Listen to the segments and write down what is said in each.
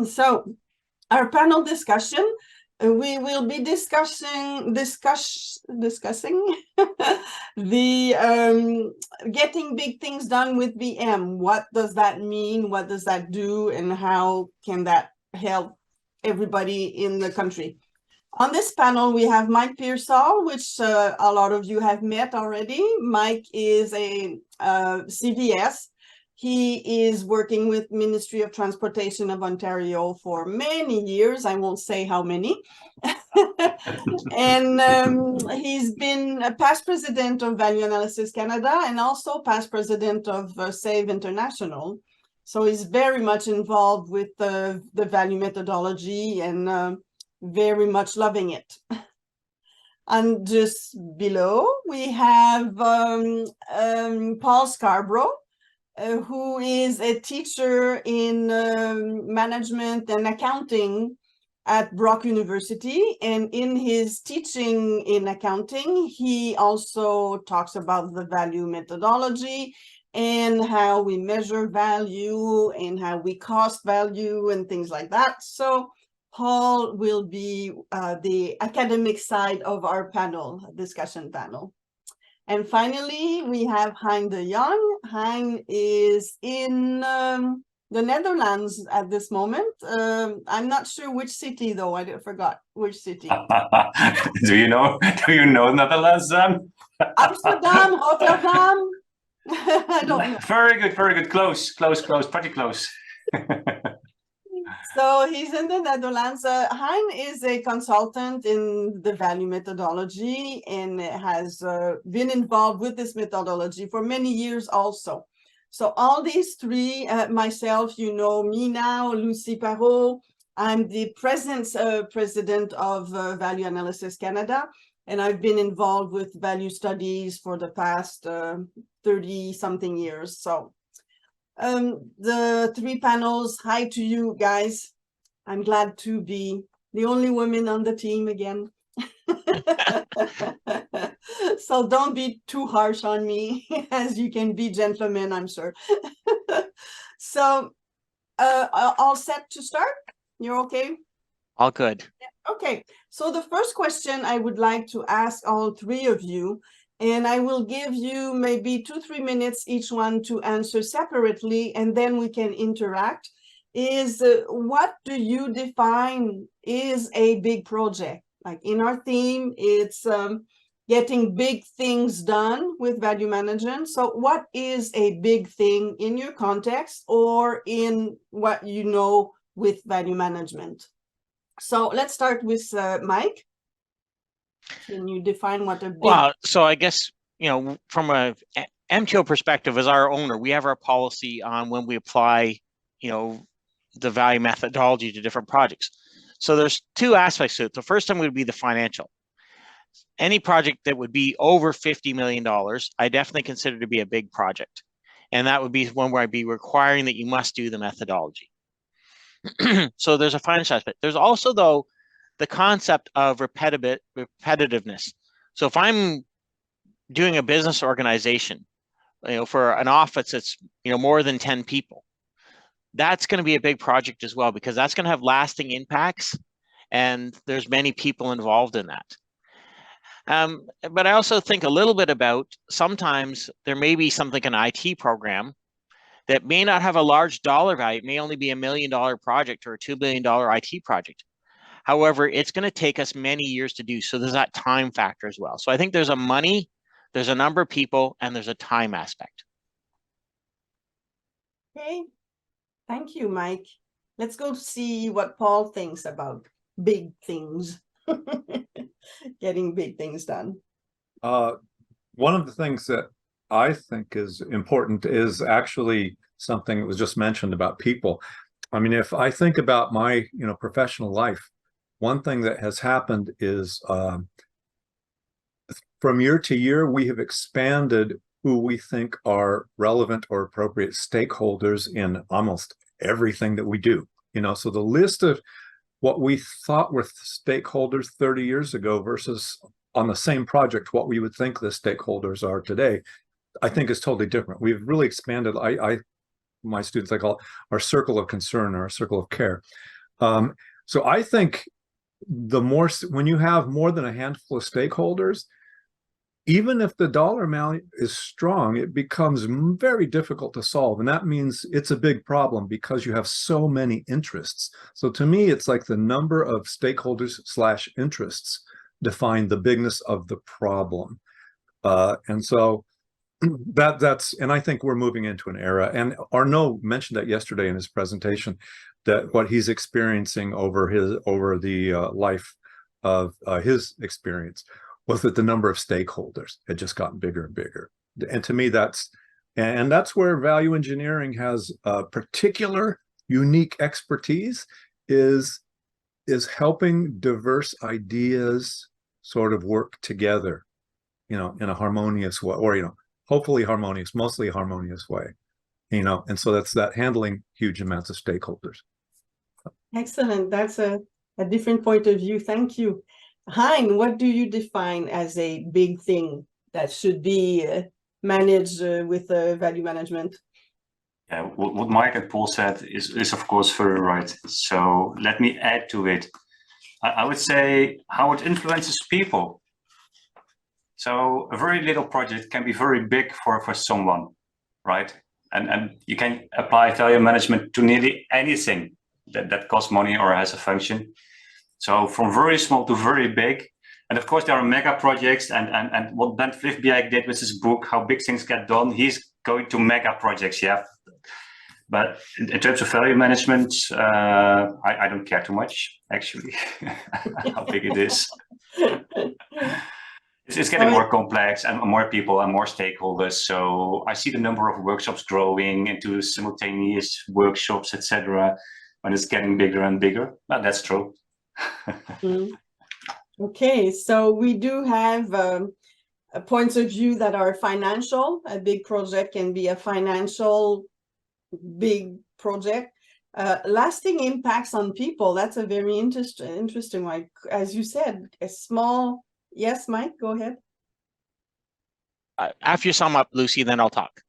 So our panel discussion, we will be discussing the getting big things done with VM. What does that mean? What does that do? And how can that help everybody in the country? On this panel, we have Mike Pearsall, which a lot of you have met already. Mike is a CVS. He is working with Ministry of Transportation of Ontario for many years. I won't say how many. And he's been a past president of Value Analysis Canada and also past president of SAVE International. So he's very much involved with the value methodology and very much loving it. And just below, we have Paul Scarbrough, who is a teacher in management and accounting at Brock University. And in his teaching in accounting, he also talks about the value methodology and how we measure value and how we cost value and things like that. So Paul will be the academic side of our panel, discussion panel. And finally, we have Hein De Jong. Hein is in the Netherlands at this moment. I'm not sure which city, though. I forgot which city. Do you know Netherlands, then? Amsterdam, Rotterdam. I don't know. Very good. Close, pretty close. So he's in the Netherlands. Hein is a consultant in the value methodology and has been involved with this methodology for many years also. So all these three, myself, you know me now, Lucie Parrot. I'm the present president of Value Analysis Canada, and I've been involved with value studies for the past 30-something years. So the three panels, hi to you guys. I'm glad to be the only woman on the team again. So don't be too harsh on me, as you can be gentlemen, I'm sure. So all set to start? You're okay? All good. Okay, so the first question I would like to ask all three of you, and I will give you maybe 2-3 minutes each one to answer separately, and then we can interact, is what do you define is a big project? Like in our theme, it's getting big things done with value management. So what is a big thing in your context or in what you know with value management? So let's start with Mike. Can you define what a big... Well, so I guess, you know, from a MTO perspective, as our owner, we have our policy on when we apply, you know, the value methodology to different projects. So there's two aspects to it. The first one would be the financial. Any project that would be over $50 million, I definitely consider to be a big project. And that would be one where I'd be requiring that you must do the methodology. So there's a financial aspect. There's also, though, the concept of repetitiveness. So if I'm doing a business organization, you know, for an office that's, you know, more than 10 people, that's going to be a big project as well, because that's going to have lasting impacts, and there's many people involved in that. But I also think a little bit about sometimes there may be something, an IT program that may not have a large dollar value. It may only be $1 million project or a $2 billion IT project. However, it's going to take us many years to do. So there's that time factor as well. So I think there's a money, there's a number of people, and there's a time aspect. Okay, thank you, Mike. Let's go see what Paul thinks about big things, getting big things done. One of the things that I think is important is actually something that was just mentioned about people. I mean, if I think about my, you know, professional life, one thing that has happened is from year to year, we have expanded who we think are relevant or appropriate stakeholders in almost everything that we do. You know, so the list of what we thought were stakeholders 30 years ago versus on the same project, what we would think the stakeholders are today, I think is totally different. We've really expanded. I my students, I call it our circle of concern or our circle of care. So I think when you have more than a handful of stakeholders, even if the dollar amount is strong, it becomes very difficult to solve. And that means it's a big problem because you have so many interests. So to me, it's like the number of stakeholders / interests define the bigness of the problem. And so and I think we're moving into an era, and Arnaud mentioned that yesterday in his presentation, that what he's experiencing over the life of his experience was that the number of stakeholders had just gotten bigger and bigger. And to me, that's where value engineering has a particular unique expertise, is helping diverse ideas sort of work together, in a harmonious way, or, hopefully harmonious, mostly harmonious way, and so that's that handling huge amounts of stakeholders. Excellent. That's a different point of view. Thank you. Hein, what do you define as a big thing that should be managed with value management? Yeah, what Mike and Paul said is of course very right. So let me add to it. I would say how it influences people. So a very little project can be very big for someone, right? And you can apply value management to nearly anything that costs money or has a function. So from very small to very big. And of course, there are mega projects. And what Ben Vliegbeek did with his book, How Big Things Get Done, he's going to mega projects, yeah. But in terms of value management, I don't care too much, actually, how big it is. It's getting more complex and more people and more stakeholders. So I see the number of workshops growing into simultaneous workshops, etc. when it's getting bigger and bigger. Well, that's true. Okay, so we do have points of view that are financial. A big project can be a financial big project. Lasting impacts on people, that's a very interesting one. As you said, a small... Yes, Mike, go ahead. After you sum up, Lucie, then I'll talk.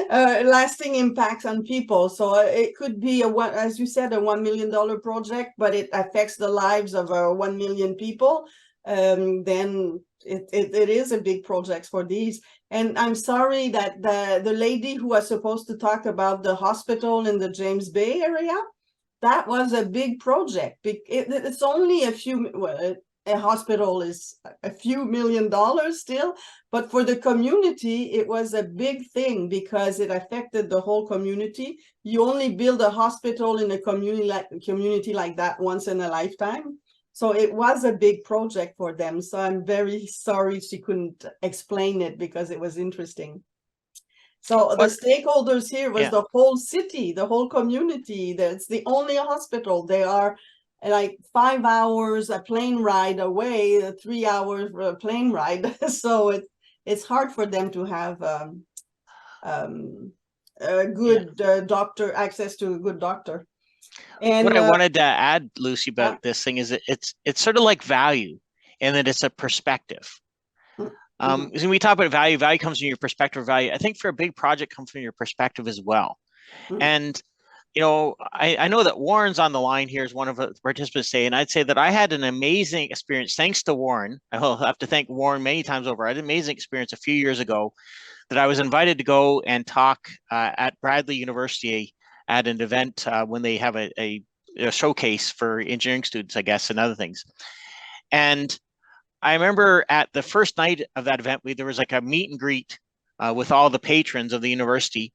Lasting impacts on people. So it could be as you said, a $1 million project, but it affects the lives of 1 million people. Then it is a big project for these. And I'm sorry that the lady who was supposed to talk about the hospital in the James Bay area, that was a big project. It's only a few. Well, a hospital is a few $1 million still, but for the community, it was a big thing because it affected the whole community. You only build a hospital in a community like that once in a lifetime. So it was a big project for them. So I'm very sorry she couldn't explain it because it was interesting. So the stakeholders here was the whole city, the whole community. That's the only hospital. They are like 5 hours a plane ride away, a 3 hour plane ride. So it's hard for them to have a good doctor, access to a good doctor. And what I wanted to add, Lucie, about this thing is that it's sort of like value, and that it's a perspective. When we talk about value comes from your perspective of value. I think for a big project comes from your perspective as well. And I know that Warren's on the line here as one of the participants say, and I'd say that I had an amazing experience thanks to Warren. I will have to thank Warren many times over. I had an amazing experience a few years ago that I was invited to go and talk at Bradley University at an event when they have a showcase for engineering students, I guess, and other things. And I remember at the first night of that event, there was like a meet and greet with all the patrons of the university,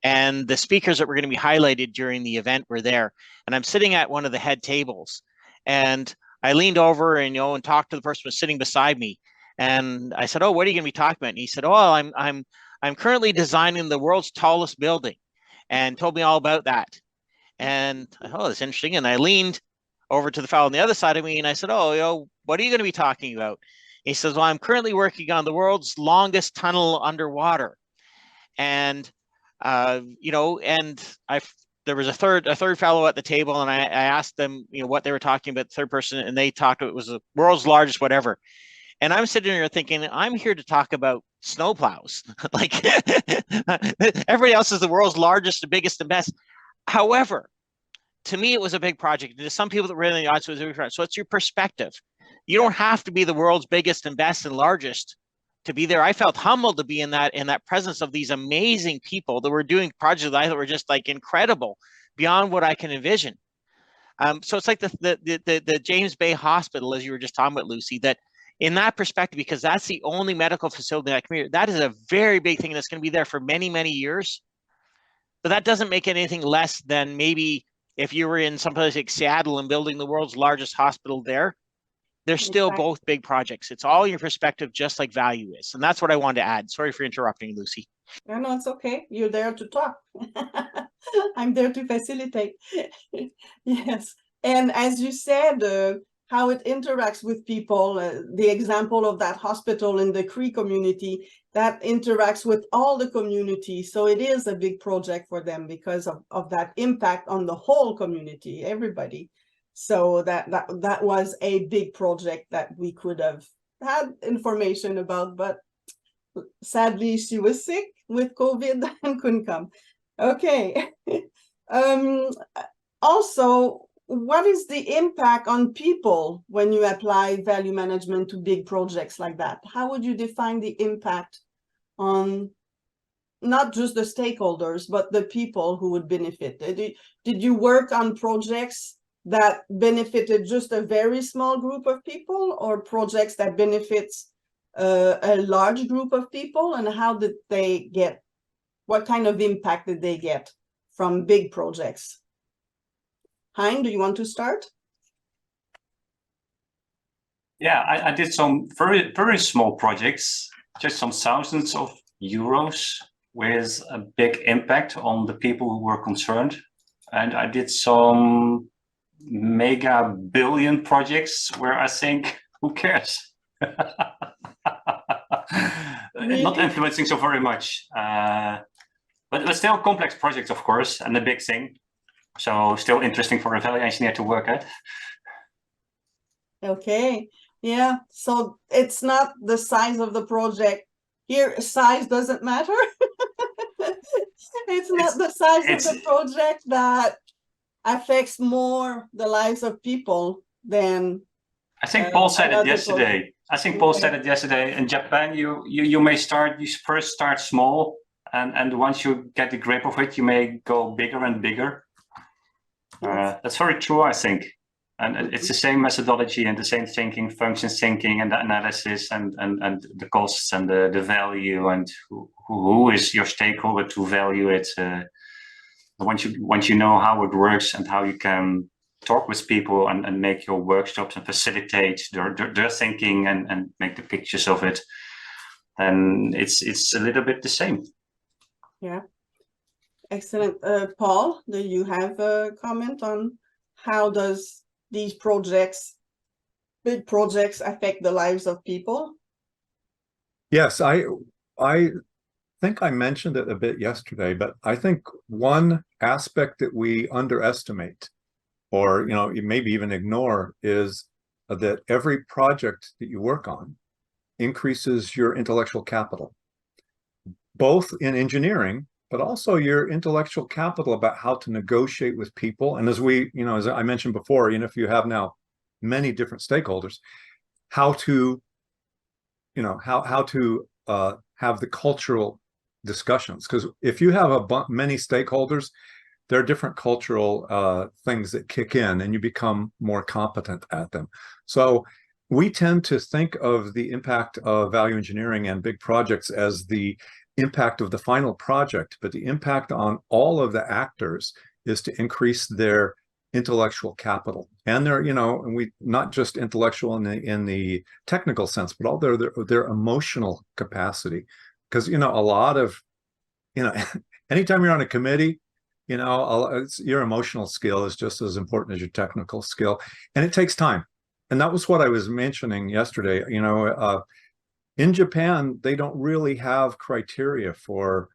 and the speakers that were going to be highlighted during the event were there. And I'm sitting at one of the head tables, and I leaned over and and talked to the person who was sitting beside me. And I said, "Oh, what are you going to be talking about?" And he said, "Oh, I'm currently designing the world's tallest building," and told me all about that. And I thought, oh, that's interesting. And I leaned over to the fellow on the other side of me, and I said, "Oh, what are you going to be talking about?" He says, "Well, I'm currently working on the world's longest tunnel underwater." And and there was a third fellow at the table, and I asked them, what they were talking about, the third person, and they talked about it was the world's largest whatever. And I'm sitting here thinking, I'm here to talk about snowplows. Like everybody else is the world's largest, the biggest, and best. However, to me, it was a big project. To some people that were in the audience, it was a big project. So it's your perspective. You don't have to be the world's biggest and best and largest to be there. I felt humbled to be in that presence of these amazing people that were doing projects that I thought were just like incredible, beyond what I can envision. So it's like the James Bay Hospital, as you were just talking about, Lucie, that in that perspective, because that's the only medical facility in that community, that is a very big thing that's going to be there for many, many years. But that doesn't make it anything less than maybe if you were in someplace like Seattle and building the world's largest hospital there. They're still both big projects. It's all your perspective, just like value is. And that's what I wanted to add. Sorry for interrupting, Lucie. No, it's okay. You're there to talk. I'm there to facilitate. Yes. And as you said, how it interacts with people, the example of that hospital in the Cree community, that interacts with all the community. So it is a big project for them because of that impact on the whole community, everybody. So that was a big project that we could have had information about, but sadly she was sick with COVID and couldn't come. Okay. Also, what is the impact on people when you apply value management to big projects like that? How would you define the impact on not just the stakeholders, but the people who would benefit? Did you work on projects that benefited just a very small group of people, or projects that benefits a large group of people? And how did they get, what kind of impact did they get from big projects? Hein, do you want to start? Yeah, I did some very, very small projects, just some thousands of euros with a big impact on the people who were concerned. And I did some mega billion projects where I think, who cares? Really? Not influencing so very much. But still complex projects, of course, and a big thing. So still interesting for a value engineer to work at. Okay, yeah, so it's not the size of the project. Here, size doesn't matter. It's not the size of the project that affects more the lives of people than I think Paul said it yesterday. project. I think Paul said it yesterday. In Japan, you may start, you first start small, and once you get the grip of it, you may go bigger and bigger. That's very true, I think. And it's the same methodology and the same thinking, functions thinking, and the analysis, and the costs and the value, and who is your stakeholder to value it. Once you know how it works and how you can talk with people and make your workshops and facilitate their thinking and make the pictures of it, then it's a little bit the same. Yeah. Excellent. Paul, do you have a comment on how does these projects, big projects, affect the lives of people? Yes, I think I mentioned it a bit yesterday, but I think one aspect that we underestimate, or maybe even ignore, is that every project that you work on increases your intellectual capital, both in engineering, but also your intellectual capital about how to negotiate with people. And as as I mentioned before, if you have now many different stakeholders, how to, how to have the cultural discussions. Because if you have many stakeholders, there are different cultural things that kick in, and you become more competent at them. So we tend to think of the impact of value engineering and big projects as the impact of the final project, but the impact on all of the actors is to increase their intellectual capital, and their, and we not just intellectual in the technical sense, but all their emotional capacity. Because a lot of anytime you're on a committee, your emotional skill is just as important as your technical skill, and it takes time. And that was what I was mentioning yesterday. In Japan, they don't really have criteria for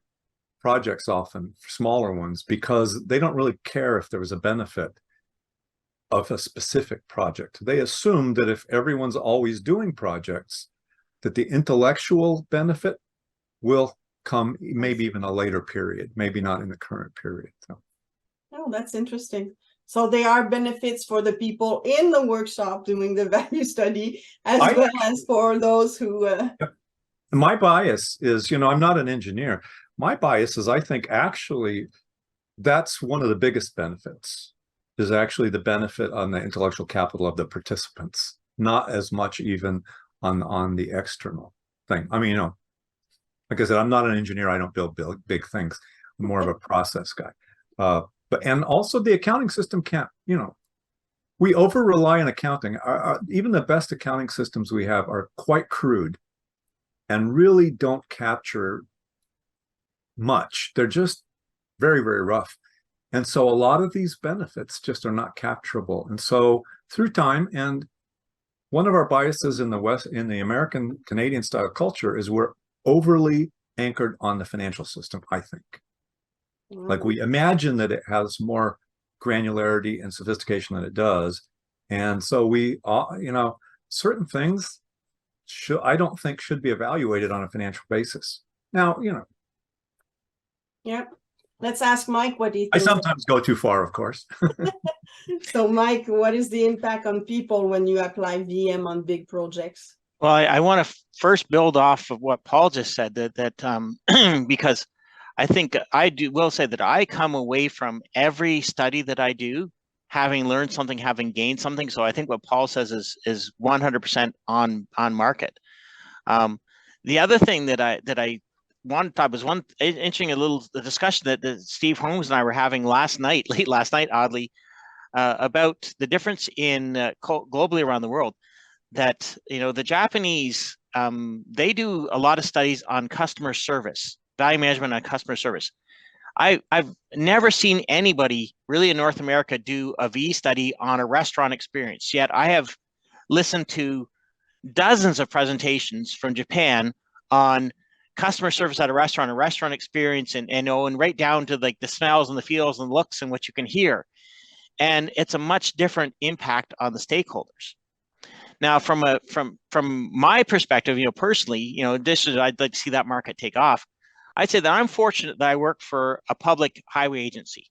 projects, often smaller ones, because they don't really care if there was a benefit of a specific project. They assume that if everyone's always doing projects, that the intellectual benefit will come maybe even a later period, maybe not in the current period. So. Oh, that's interesting. So there are benefits for the people in the workshop doing the value study, as well as for those who. My bias is, I'm not an engineer. My bias is, I think actually that's one of the biggest benefits, is actually the benefit on the intellectual capital of the participants, not as much even on the external thing. I mean, like I said, I'm not an engineer. I don't build big things. I'm more of a process guy. And also the accounting system can't, we over rely on accounting. Even the best accounting systems we have are quite crude and really don't capture much. They're just very, very rough. And so a lot of these benefits just are not capturable. And so through time, and one of our biases in the American Canadian style culture is we're overly anchored on the financial system, I think. Like we imagine that it has more granularity and sophistication than it does. And so we, certain things I don't think should be evaluated on a financial basis. Now, Yeah. Let's ask Mike what he I thinks. sometimes go too far, of course. So Mike, what is the impact on people when you apply VM on big projects? Well, I want to first build off of what Paul just said, that because I think will say that I come away from every study that I do having learned something, having gained something. So I think what Paul says is 100% on market. The other thing that I was interesting the discussion that Steve Holmes and I were having late last night, oddly, about the difference in globally around the world. That the Japanese, they do a lot of studies on customer service, value management on customer service. I've never seen anybody really in North America do a V study on a restaurant experience. Yet I have listened to dozens of presentations from Japan on customer service at a restaurant experience, and right down to like the smells and the feels and looks and what you can hear. And it's a much different impact on the stakeholders. Now, from my perspective, personally, I'd like to see that market take off. I'd say that I'm fortunate that I work for a public highway agency.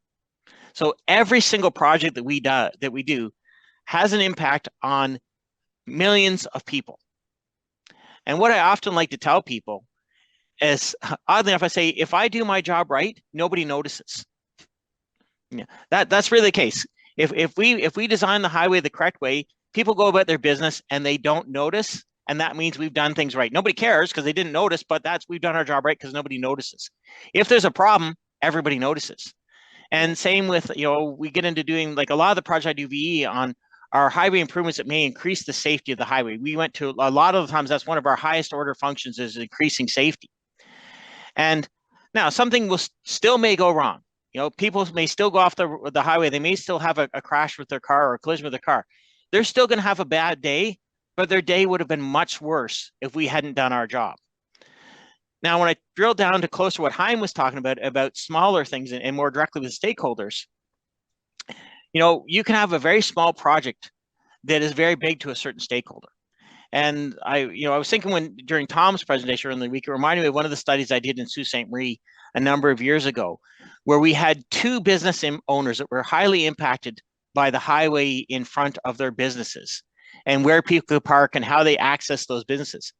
So every single project that we do has an impact on millions of people. And what I often like to tell people is, oddly enough, I say, if I do my job right, nobody notices. Yeah, that's really the case. If we design the highway the correct way, people go about their business and they don't notice, and that means we've done things right. Nobody cares because they didn't notice, but we've done our job right because nobody notices. If there's a problem, everybody notices. And same with, we get into doing, like a lot of the projects I do VE on are highway improvements that may increase the safety of the highway. We went to a lot of the times, that's one of our highest order functions, is increasing safety. And now something still may go wrong. People may still go off the highway. They may still have a crash with their car or a collision with their car. They're still going to have a bad day, but their day would have been much worse if we hadn't done our job. Now, when I drill down to closer to what Hein was talking about smaller things and more directly with stakeholders, you can have a very small project that is very big to a certain stakeholder. And I was thinking during Tom's presentation earlier in the week, it reminded me of one of the studies I did in Sault Ste. Marie a number of years ago, where we had two business owners that were highly impacted by the highway in front of their businesses and where people could park and how they access those businesses.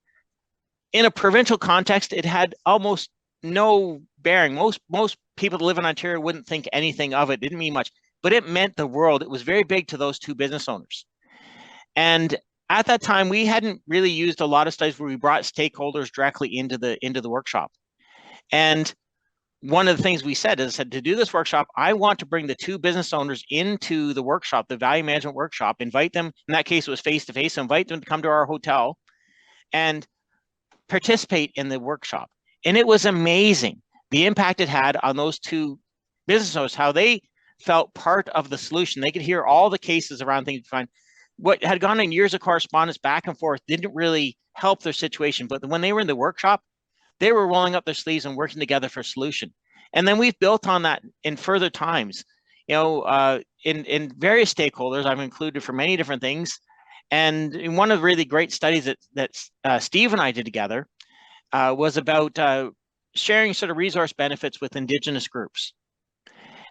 In a provincial context, it had almost no bearing. Most people that live in Ontario wouldn't think anything of it. It didn't mean much, but it meant the world. It was very big to those two business owners. And at that time, we hadn't really used a lot of studies where we brought stakeholders directly into the workshop. And one of the things we said is to do this workshop, I want to bring the two business owners into the workshop, the value management workshop, invite them. In that case, it was face-to-face, invite them to come to our hotel and participate in the workshop. And it was amazing the impact it had on those two business owners, how they felt part of the solution. They could hear all the cases around things. What had gone in years of correspondence back and forth didn't really help their situation. But when they were in the workshop, they were rolling up their sleeves and working together for a solution. And then we've built on that in further times. In various stakeholders I've included for many different things. And one of the really great studies that Steve and I did together was about sharing sort of resource benefits with Indigenous groups.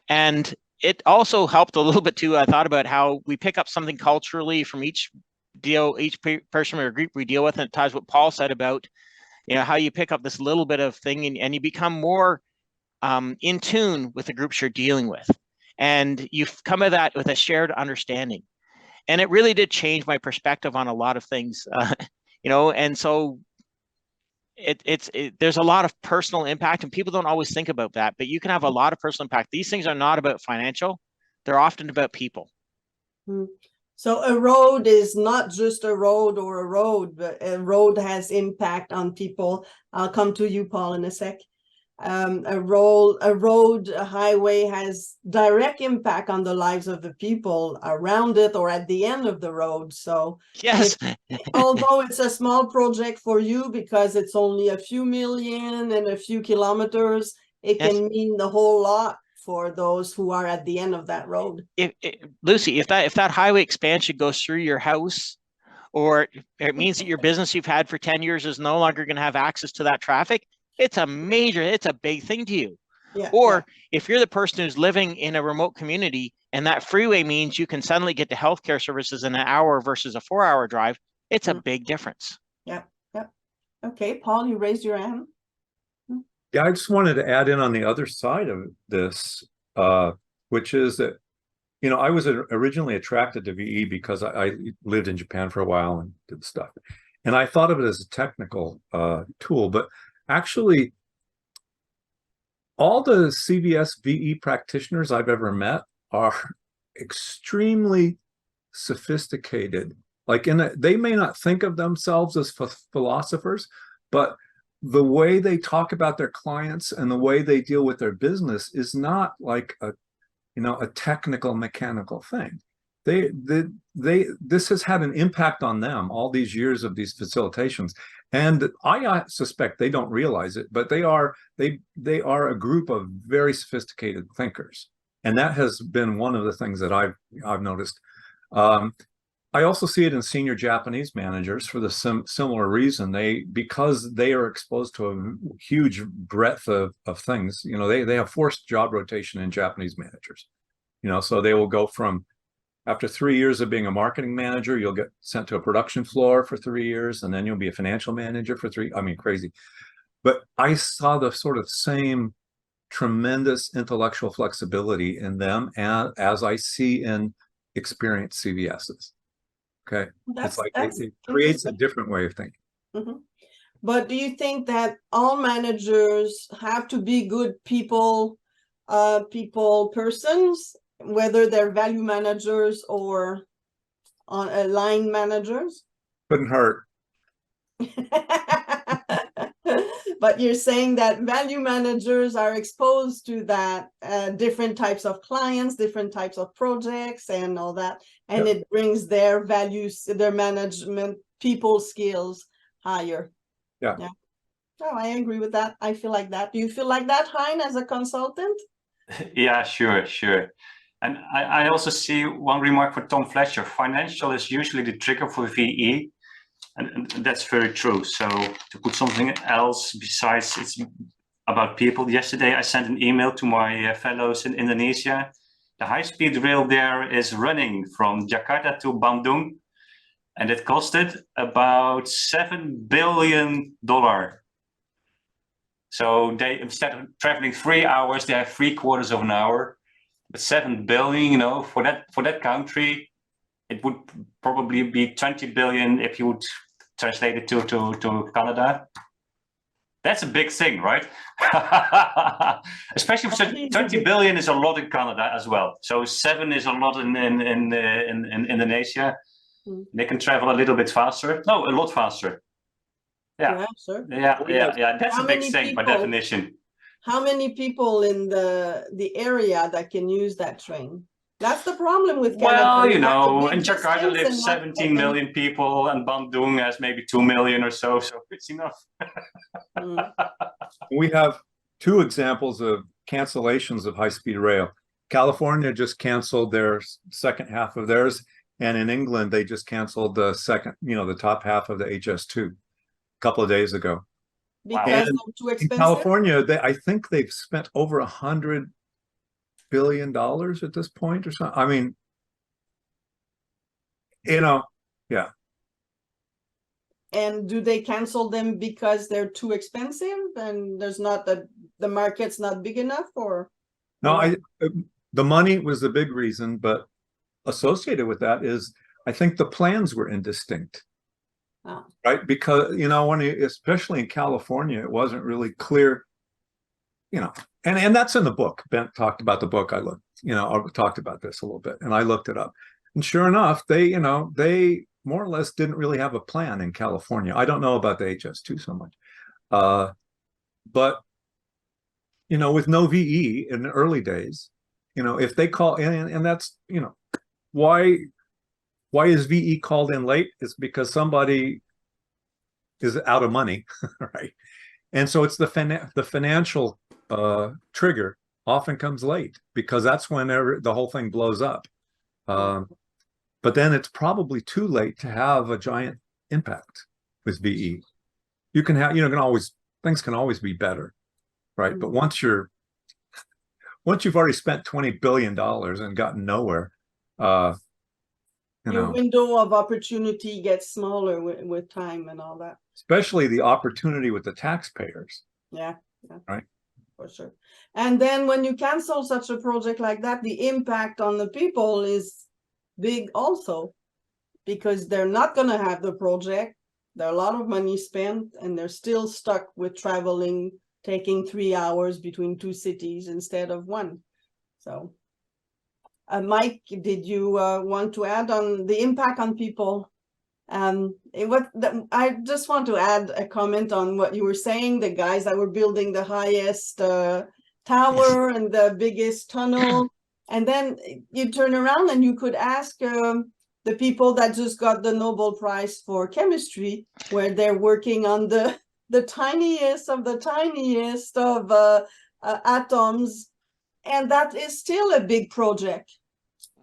And it also helped a little bit too. I thought about how we pick up something culturally from each person or group we deal with, and it ties what Paul said about, how you pick up this little bit of thing and you become more in tune with the groups you're dealing with. And you come at that with a shared understanding. And it really did change my perspective on a lot of things, and so there's a lot of personal impact, and people don't always think about that, but you can have a lot of personal impact. These things are not about financial. They're often about people. So a road is not just a road or a road, but a road has impact on people. I'll come to you, Paul, in a sec. A highway has direct impact on the lives of the people around it or at the end of the road. So yes, although it's a small project for you because it's only a few million and a few kilometers, it can mean the whole lot for those who are at the end of that road. Lucie, if that highway expansion goes through your house, or it means that your business you've had for 10 years is no longer going to have access to that traffic, it's a big thing to you. Or if you're the person who's living in a remote community and that freeway means you can suddenly get to healthcare services in an hour versus a 4-hour drive, it's a big difference. Yeah. Okay, Paul, you raised your hand. Yeah, I just wanted to add in on the other side of this, which is that, I was originally attracted to VE because I lived in Japan for a while and did stuff. And I thought of it as a technical tool, but actually, all the CVS VE practitioners I've ever met are extremely sophisticated. Like they may not think of themselves as philosophers, but the way they talk about their clients and the way they deal with their business is not like a technical mechanical thing. This has had an impact on them all these years of these facilitations, and I suspect they don't realize it, but they are a group of very sophisticated thinkers, and that has been one of the things that I've noticed. I also see it in senior Japanese managers for the similar reason. Because they are exposed to a huge breadth of things. They have forced job rotation in Japanese managers. So they will go from, after 3 years of being a marketing manager, you'll get sent to a production floor for 3 years, and then you'll be a financial manager for 3. I mean, crazy. But I saw the sort of same tremendous intellectual flexibility in them as I see in experienced CVSs. Okay, it creates a different way of thinking. But do you think that all managers have to be good persons, whether they're value managers or line managers? Couldn't hurt. But you're saying that value managers are exposed to that different types of clients, different types of projects and all that, and it brings their values, their management, people skills higher. Yeah. Oh, I agree with that. I feel like that. Do you feel like that, Hein, as a consultant? Yeah, sure. And I also see one remark for Tom Fletcher. Financial is usually the trigger for VE. And that's very true. So to put something else besides it's about people, yesterday I sent an email to my fellows in Indonesia. The high-speed rail there is running from Jakarta to Bandung, and it costed about $7 billion. So they, instead of traveling 3 hours, they have 3/4 of an hour. But $7 billion, for that country, it would probably be 20 billion if you would translate it to Canada. That's a big thing, right? Especially for 20 billion is a lot in Canada as well. So 7 is a lot in Indonesia. They can travel a little bit faster. No, a lot faster. Yeah, sure. Yeah. That's a big thing by definition. How many people in the area that can use that train? That's the problem with Canada. Well, in Jakarta live 17 million people, and Bandung has maybe 2 million or so it's enough. We have 2 examples of cancellations of high-speed rail. California just canceled their second half of theirs, And in England, they just canceled the second, the top half of the HS2 a couple of days ago. Because And they're too in expensive? California, I think they've spent over $100 billion at this point or something. I mean, yeah. And do they cancel them because they're too expensive and there's not the market's not big enough, or? No, the money was the big reason, but associated with that is I think the plans were indistinct. Oh. Right? Because, especially in California, it wasn't really clear, and that's in the book. Bent talked about the book. I talked about this a little bit, and I looked it up. And sure enough, they more or less didn't really have a plan in California. I don't know about the HS2 so much. But, with no VE in the early days, if they call, and that's, why is VE called in late? It's because somebody is out of money, right? And so it's the financial trigger often comes late, because that's whenever the whole thing blows up. But then it's probably too late to have a giant impact with VE. You can have, things can always be better, right? But once you've already spent $20 billion and gotten nowhere, your window of opportunity gets smaller with time and all that. Especially the opportunity with the taxpayers. Yeah. Right. For sure. And then when you cancel such a project like that, the impact on the people is big also, because they're not going to have the project. There are a lot of money spent and they're still stuck with traveling, taking 3 hours between two cities instead of one. So Mike, did you want to add on the impact on people? I just want to add a comment on what you were saying, the guys that were building the highest tower and the biggest tunnel. And then you turn around and you could ask the people that just got the Nobel Prize for chemistry, where they're working on the tiniest of the tiniest of atoms. And that is still a big project.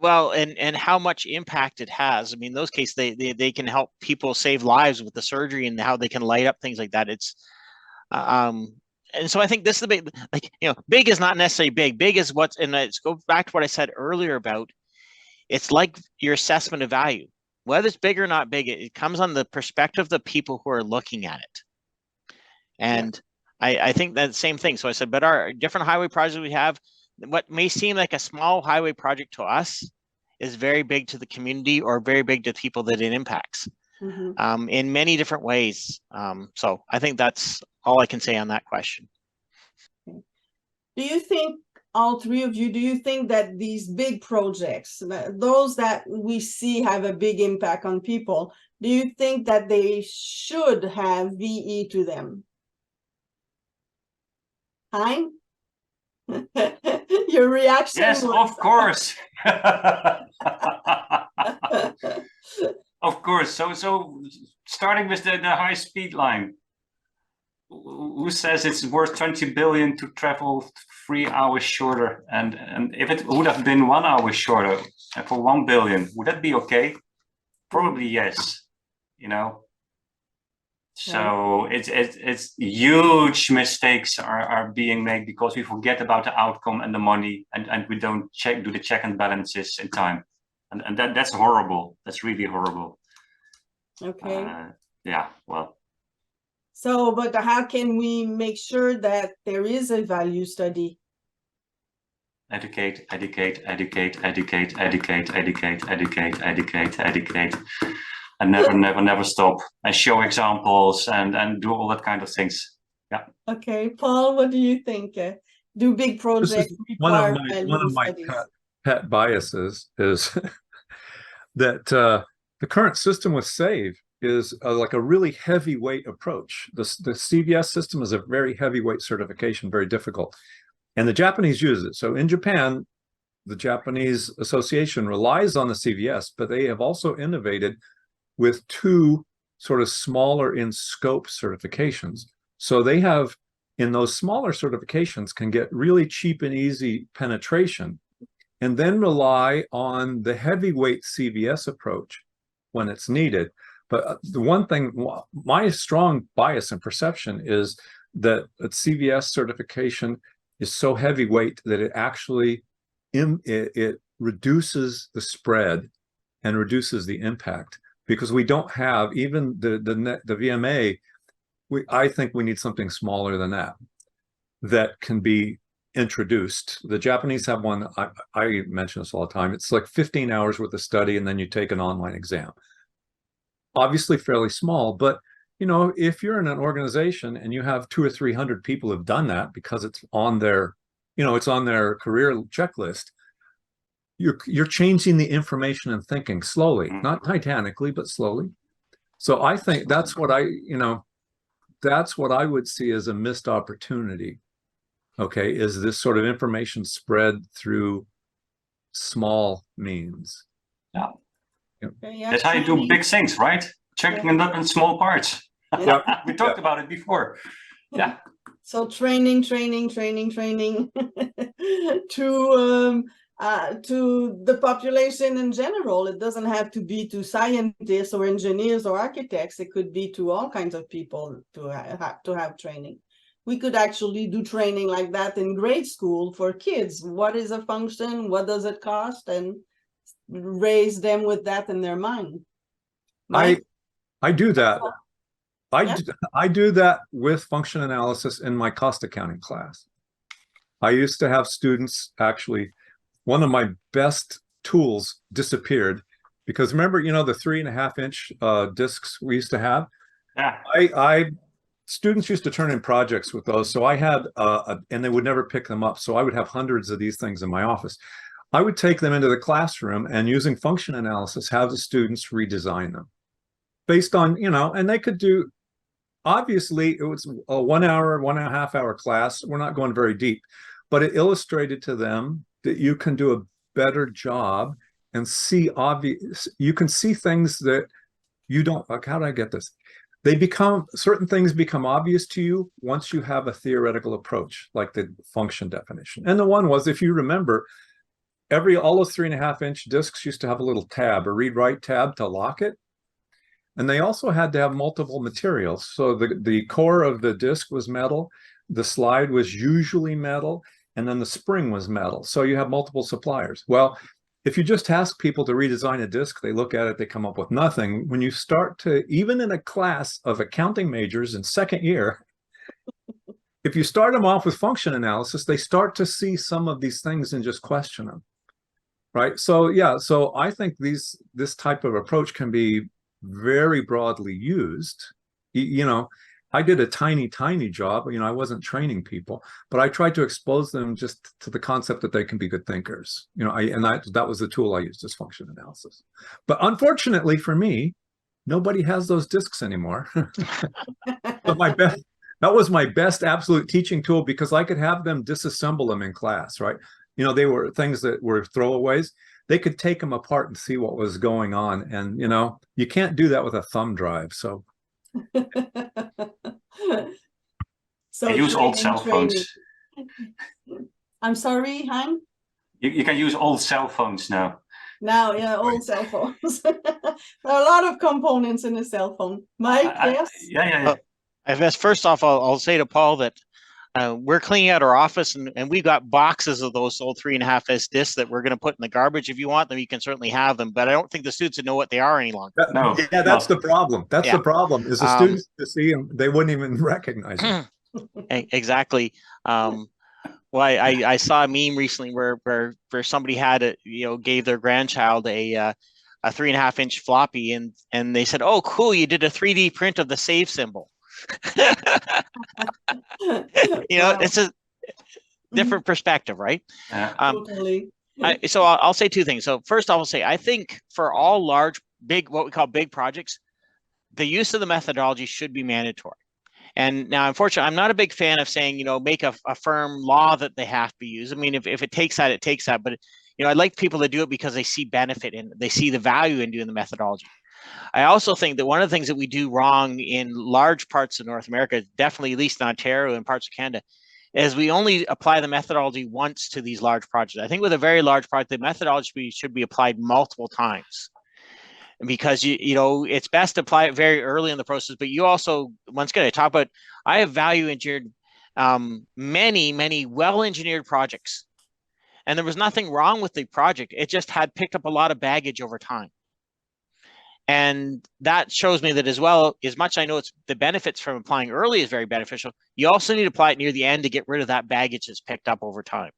Well, and how much impact it has. I mean, in those cases, they can help people save lives with the surgery and how they can light up things like that. It's, and so I think this is the big, big is not necessarily big. Big is what's, and let's go back to what I said earlier about, it's like your assessment of value. Whether it's big or not big, it comes on the perspective of the people who are looking at it. And yeah. I think that's the same thing. So I said, but our different highway projects we have, what may seem like a small highway project to us is very big to the community or very big to people that it impacts in many different ways. So I think that's all I can say on that question. Do you think, all three of you, do you think that these big projects, those that we see have a big impact on people, do you think that they should have VE to them? Hein? Your reaction? Yes, of course. Of course. So starting with the high speed line, who says it's worth 20 billion to travel 3 hours shorter? And if it would have been 1 hour shorter for 1 billion, would that be okay? Probably yes. So it's huge mistakes are being made because we forget about the outcome and the money, and we don't do the check and balances in time, and that's horrible. That's really horrible. Okay. Yeah. Well. So, but how can we make sure that there is a value study? Educate. And never stop, and show examples and do all that kind of things. Yeah. Okay, Paul, what do you think? Do big projects require one of my pet biases is that the current system with SAVE is like a really heavyweight approach. The CVS system is a very heavyweight certification, very difficult, and the Japanese use it. So in Japan, the Japanese Association relies on the CVS, but they have also innovated with two sort of smaller in scope certifications. So they have, in those smaller certifications, can get really cheap and easy penetration and then rely on the heavyweight CVS approach when it's needed. But the one thing, my strong bias and perception is that a CVS certification is so heavyweight that it actually it reduces the spread and reduces the impact, because we don't have even the VMA. I think we need something smaller than that can be introduced. The Japanese have one, I mention this all the time. It's like 15 hours worth of study, and then you take an online exam. Obviously fairly small, but you know, if you're in an organization and you have 200 or 300 people who've done that because it's on their, you know, it's on their career checklist, you're changing the information and thinking slowly, not titanically, but slowly. So I think that's what that's what I would see as a missed opportunity. Okay, is this sort of information spread through small means? Yeah. Yeah, That's how you do big things, right? Checking it up in small parts. Yeah. We talked about it before. Yeah. So training to the population in general. It doesn't have to be to scientists or engineers or architects. It could be to all kinds of people to have training. We could actually do training like that in grade school for kids. What is a function? What does it cost? And raise them with that in their mind. I do that. Yeah. I do that with function analysis in my cost accounting class. I used to have students, actually, one of my best tools disappeared because remember, you know, the 3.5-inch discs we used to have? Yeah. Students used to turn in projects with those. So I had, and they would never pick them up. So I would have hundreds of these things in my office. I would take them into the classroom and using function analysis, have the students redesign them based on, you know, and they could do, obviously it was a 1 hour, 1.5 hour class. We're not going very deep, but it illustrated to them that you can do a better job and see you can see things that you don't, like, how do I get this? Certain things become obvious to you once you have a theoretical approach, like the function definition. And the one was, if you remember, all those 3.5-inch discs used to have a little tab, a read-write tab to lock it. And they also had to have multiple materials. So the core of the disc was metal, the slide was usually metal, and then the spring was metal. So you have multiple suppliers. Well, if you just ask people to redesign a disc, they look at it, they come up with nothing. When you start to, even in a class of accounting majors in second year, if you start them off with function analysis, they start to see some of these things and just question them. Right. So, yeah, so I think this type of approach can be very broadly used. You know, I did a tiny job. You know, I wasn't training people, but I tried to expose them just to the concept that they can be good thinkers. You know, and that was the tool I used, as function analysis. But unfortunately for me, nobody has those discs anymore. But that was my best absolute teaching tool, because I could have them disassemble them in class, right? You know, they were things that were throwaways. They could take them apart and see what was going on. And, you know, you can't do that with a thumb drive. So, I use old cell phones. I'm sorry, Hein? You can use old cell phones now. Now, yeah, old cell phones. There are a lot of components in a cell phone. Mike, yes? Yeah. I guess first off, I'll say to Paul that we're cleaning out our office, and we've got boxes of those old 3.5-inch discs that we're going to put in the garbage. If you want them, you can certainly have them, but I don't think the students would know what they are any longer. That's the problem. That's the problem, is the students to see them, they wouldn't even recognize them. Exactly. Well, I saw a meme recently where somebody had gave their grandchild a 3.5-inch floppy, and they said, "Oh, cool, you did a 3D print of the save symbol." It's a different perspective, right? Totally. So I'll say two things. So first, I will say, I think for all what we call big projects, the use of the methodology should be mandatory. And now, unfortunately, I'm not a big fan of saying, make a firm law that they have to be used. I mean, if it takes that, it takes that. But, I'd like people to do it because they see benefit in it. They see the value in doing the methodology. I also think that one of the things that we do wrong in large parts of North America, definitely at least in Ontario and parts of Canada, is we only apply the methodology once to these large projects. I think with a very large project, the methodology should be applied multiple times, because you know it's best to apply it very early in the process. But you also, once again, I talk about, I have value engineered many well-engineered projects, and there was nothing wrong with the project. It just had picked up a lot of baggage over time. And that shows me that, as well, as much I know it's the benefits from applying early is very beneficial, you also need to apply it near the end to get rid of that baggage that's picked up over time.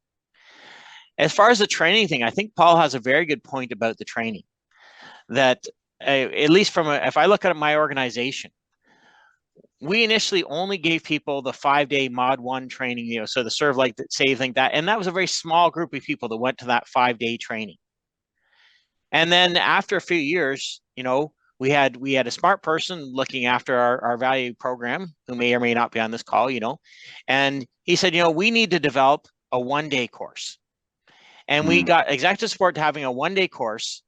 As far as the training thing, I think Paul has a very good point about the training. That at least if I look at my organization, we initially only gave people the 5-day mod 1 training, you know, so the serve like that, save like that. And that was a very small group of people that went to that 5-day training. And then after a few years, you know, we had a smart person looking after our value program, who may or may not be on this call, you know, and he said, you know, we need to develop a 1-day course. And we got executive support to having a 1-day course.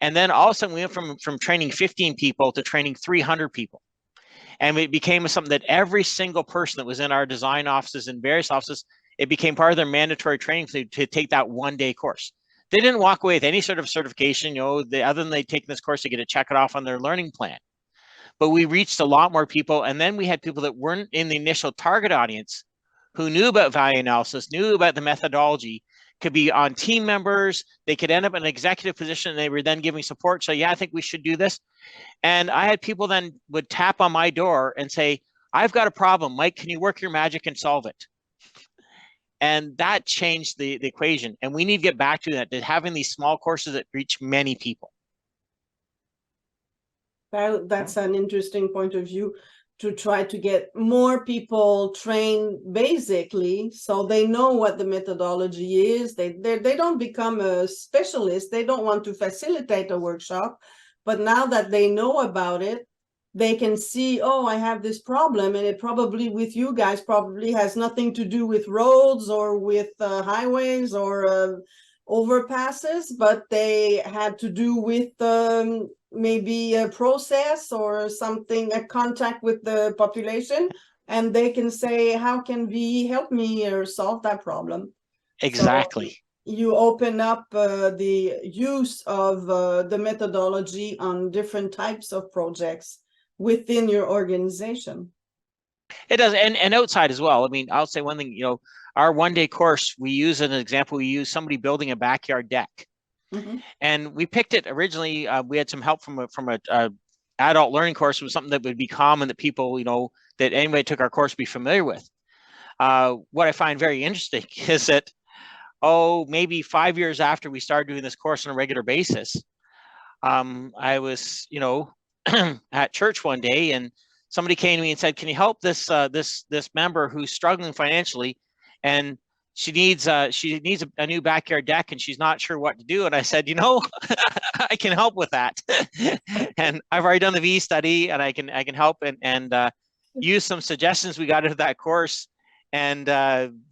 And then all of a sudden we went from training 15 people to training 300 people. And it became something that every single person that was in our design offices and various offices, it became part of their mandatory training to take that 1-day course. They didn't walk away with any sort of certification, you know, other than they'd taken this course to get to check it off on their learning plan. But we reached a lot more people. And then we had people that weren't in the initial target audience who knew about value analysis, knew about the methodology, could be on team members. They could end up in an executive position, and they were then giving support. So yeah, I think we should do this. And I had people then would tap on my door and say, I've got a problem. Mike, can you work your magic and solve it? And that changed the equation. And we need to get back to that, to having these small courses that reach many people. That's an interesting point of view, to try to get more people trained basically, so they know what the methodology is. They don't become a specialist. They don't want to facilitate a workshop, but now that they know about it, they can see, oh, I have this problem, and it probably with you guys probably has nothing to do with roads or with highways or overpasses, but they had to do with maybe a process or something, a contact with the population, and they can say, how can we help me or solve that problem? Exactly. So you open up the use of the methodology on different types of projects within your organization. It does, and outside as well. I mean, I'll say one thing, you know, our 1-day course, we use an example, we use somebody building a backyard deck. And we picked it originally, we had some help from a adult learning course. It was something that would be common, that people, you know, that anybody took our course be familiar with. What I find very interesting is that, maybe 5 years after we started doing this course on a regular basis, I was, you know, at church one day, and somebody came to me and said, can you help this member who's struggling financially, and she needs a new backyard deck, and she's not sure what to do. And I said, you know, I can help with that. And I've already done the V study, and I can help and use some suggestions we got into that course, and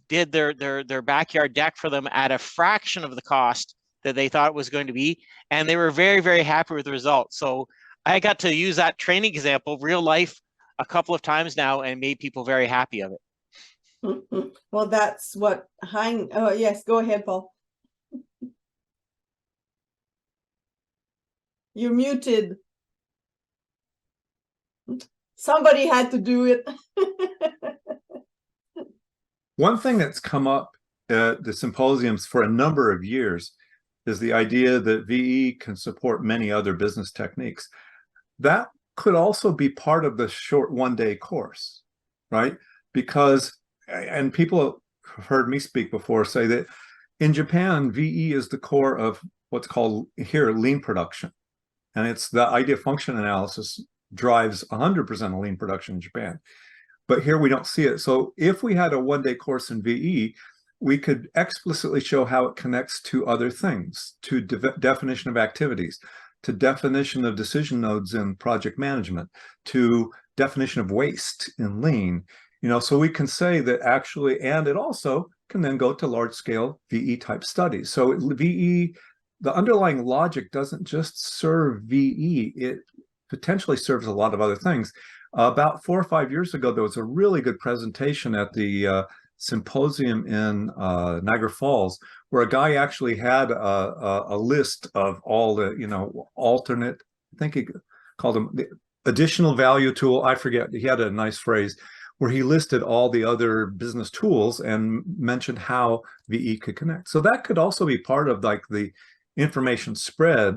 did their backyard deck for them at a fraction of the cost that they thought it was going to be. And they were very, very happy with the results. So I got to use that training example, real life, a couple of times now, and made people very happy of it. Well, that's what Hein, oh yes, go ahead, Paul. You're muted. Somebody had to do it. One thing that's come up at the symposiums for a number of years is the idea that VE can support many other business techniques. That could also be part of the short 1-day course, right? Because, and people have heard me speak before say that in Japan, VE is the core of what's called here lean production. And it's the idea of function analysis drives 100% of lean production in Japan. But here we don't see it. So if we had a 1-day course in VE, we could explicitly show how it connects to other things, to definition of activities, to definition of decision nodes in project management, to definition of waste in lean. You know, so we can say that actually, and it also can then go to large scale VE type studies. So VE, the underlying logic doesn't just serve VE, it potentially serves a lot of other things. About 4 or 5 years ago, there was a really good presentation at the symposium in Niagara Falls, where a guy actually had a list of all the, you know, alternate, I think he called them the additional value tool. I forget, he had a nice phrase where he listed all the other business tools and mentioned how VE could connect. So that could also be part of like the information spread.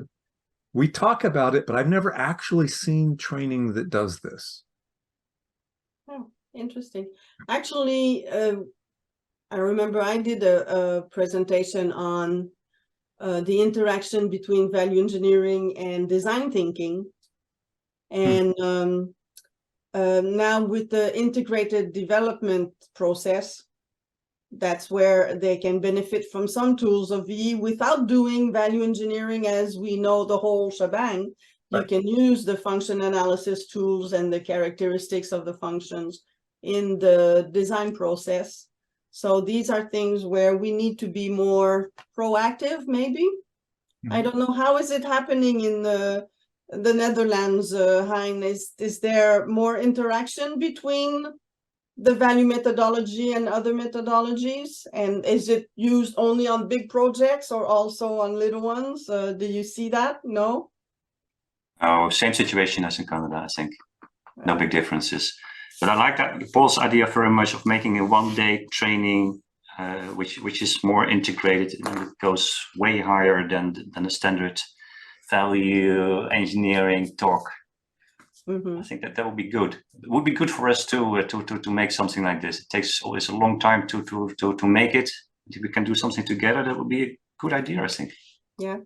We talk about it, but I've never actually seen training that does this. Oh, interesting. Actually, I remember I did a presentation on the interaction between value engineering and design thinking. And now with the integrated development process, that's where they can benefit from some tools of VE without doing value engineering as we know the whole shebang. You Right. can use the function analysis tools and the characteristics of the functions in the design process. So these are things where we need to be more proactive, maybe. I don't know, how is it happening in the Netherlands, Hein? Is there more interaction between the value methodology and other methodologies? And is it used only on big projects or also on little ones? Do you see that? No? Oh, same situation as in Canada, I think. No big differences. But I like that Paul's idea very much of making a one-day training, which is more integrated and it goes way higher than a standard value engineering talk. I think that would be good. It would be good for us to make something like this. It takes always a long time to make it. If we can do something together, that would be a good idea, I think. Yeah.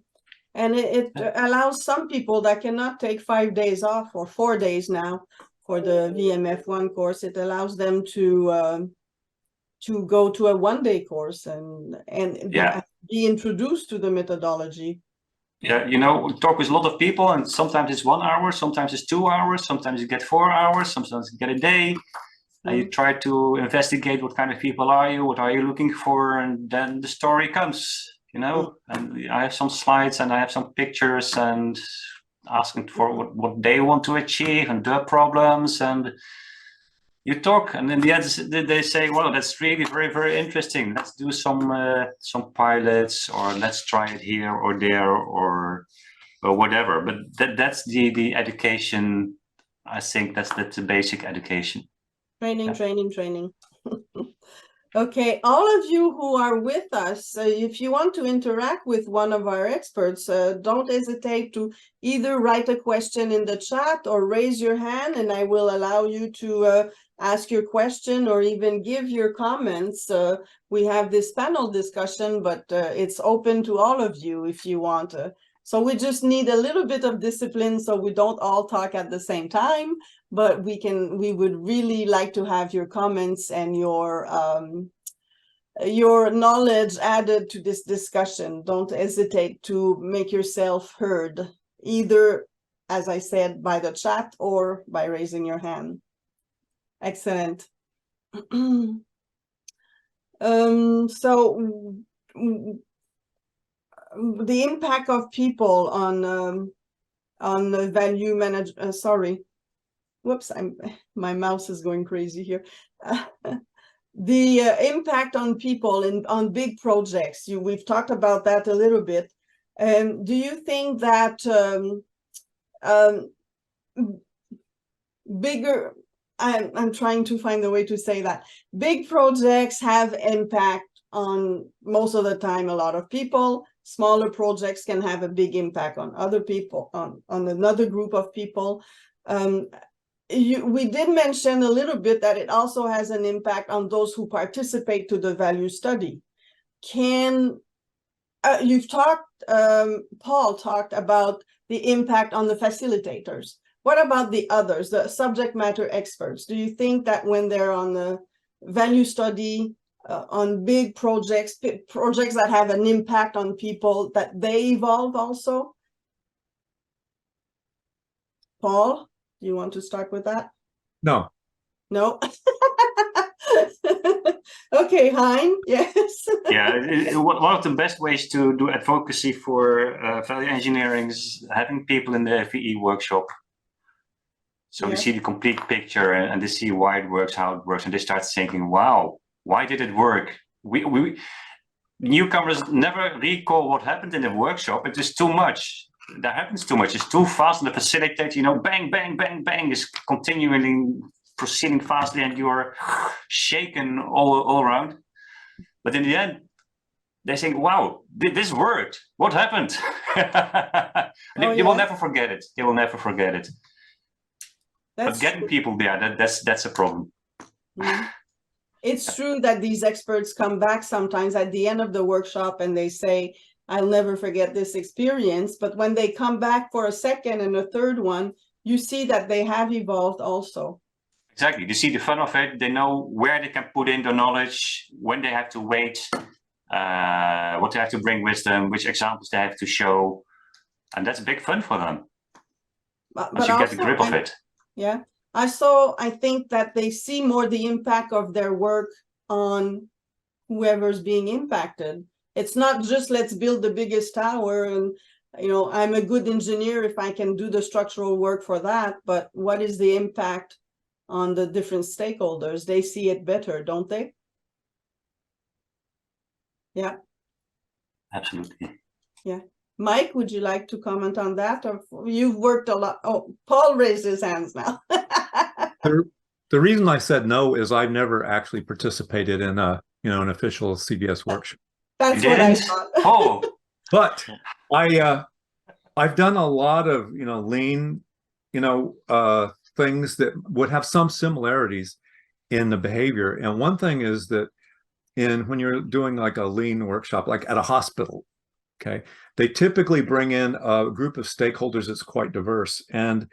And it allows some people that cannot take 5 days off or 4 days now for the VMF1 course. It allows them to go to a one-day course and be introduced to the methodology. Yeah, you know, we talk with a lot of people, and sometimes it's 1 hour, sometimes it's 2 hours, sometimes you get 4 hours, sometimes you get a day. And you try to investigate what kind of people are you, what are you looking for, and then the story comes, you know. And I have some slides and I have some pictures and asking for what they want to achieve and their problems, and you talk, and in the end they say, well, that's really very, very interesting. Let's do some pilots, or let's try it here or there or whatever. But that's the education. I think that's the basic education. Training. Okay, all of you who are with us, if you want to interact with one of our experts, don't hesitate to either write a question in the chat or raise your hand, and I will allow you to ask your question or even give your comments. We have this panel discussion, but it's open to all of you if you want to. So we just need a little bit of discipline so we don't all talk at the same time, but we would really like to have your comments and your knowledge added to this discussion. Don't hesitate to make yourself heard, either, as I said, by the chat or by raising your hand. Excellent. So the impact of people on the value management. Sorry, whoops! My mouse is going crazy here. The impact on people on big projects. We've talked about that a little bit. Do you think that bigger? I'm trying to find a way to say that big projects have impact on, most of the time, a lot of people. Smaller projects can have a big impact on other people, on another group of people. We did mention a little bit that it also has an impact on those who participate to the value study. You've talked, Paul talked about the impact on the facilitators. What about the others, the subject matter experts? Do you think that when they're on the value study, on big projects that have an impact on people, that they evolve also? Paul, do you want to start with that? No. No? Okay, Hein, yes. Yeah, one of the best ways to do advocacy for value engineering is having people in the VE workshop. So we see the complete picture and they see why it works, how it works, and they start thinking, wow, Why did it work? We newcomers never recall what happened in the workshop. It is too much. That happens too much. It's too fast, and the facilitator, you know, bang, bang, bang, bang, is continually proceeding fastly, and you are shaken all around. But in the end, they think, wow, this worked. What happened? They will never forget it. They will never forget it. But getting people there, that's a problem. It's true that these experts come back sometimes at the end of the workshop and they say, I'll never forget this experience. But when they come back for a second and a third one, you see that they have evolved also. Exactly. They see the fun of it. They know where they can put in their knowledge, when they have to wait, what they have to bring with them, which examples they have to show. And that's big fun for them. Once you get the grip of it. Yeah. I think that they see more the impact of their work on whoever's being impacted. It's not just let's build the biggest tower and, you know, I'm a good engineer if I can do the structural work for that, but what is the impact on the different stakeholders? They see it better, don't they? Yeah. Absolutely. Yeah. Mike, would you like to comment on that? Or you've worked a lot. Oh, Paul raised his hands now. The reason I said no is I've never actually participated in an official CBS workshop. That's what I thought. Oh, but I've done a lot of lean, things that would have some similarities in the behavior. And one thing is that when you're doing like a lean workshop, like at a hospital, okay, they typically bring in a group of stakeholders that's quite diverse. And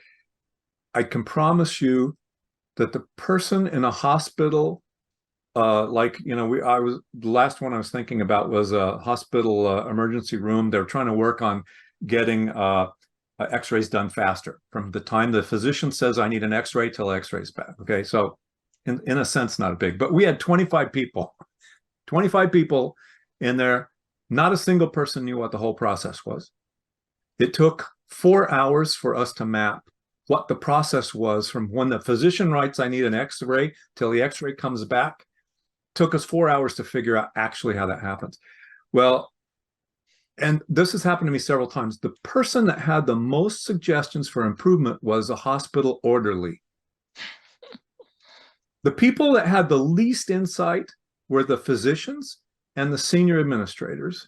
I can promise you that the person in a hospital, the last one I was thinking about was a hospital emergency room. They're trying to work on getting x-rays done faster from the time the physician says I need an x-ray till x-ray's back. Okay, so in a sense, not big, but we had 25 people in there. Not a single person knew what the whole process was. It took 4 hours for us to map what the process was from when the physician writes, I need an x-ray, till the x-ray comes back. It took us 4 hours to figure out actually how that happens. Well, and this has happened to me several times. The person that had the most suggestions for improvement was a hospital orderly. The people that had the least insight were the physicians and the senior administrators.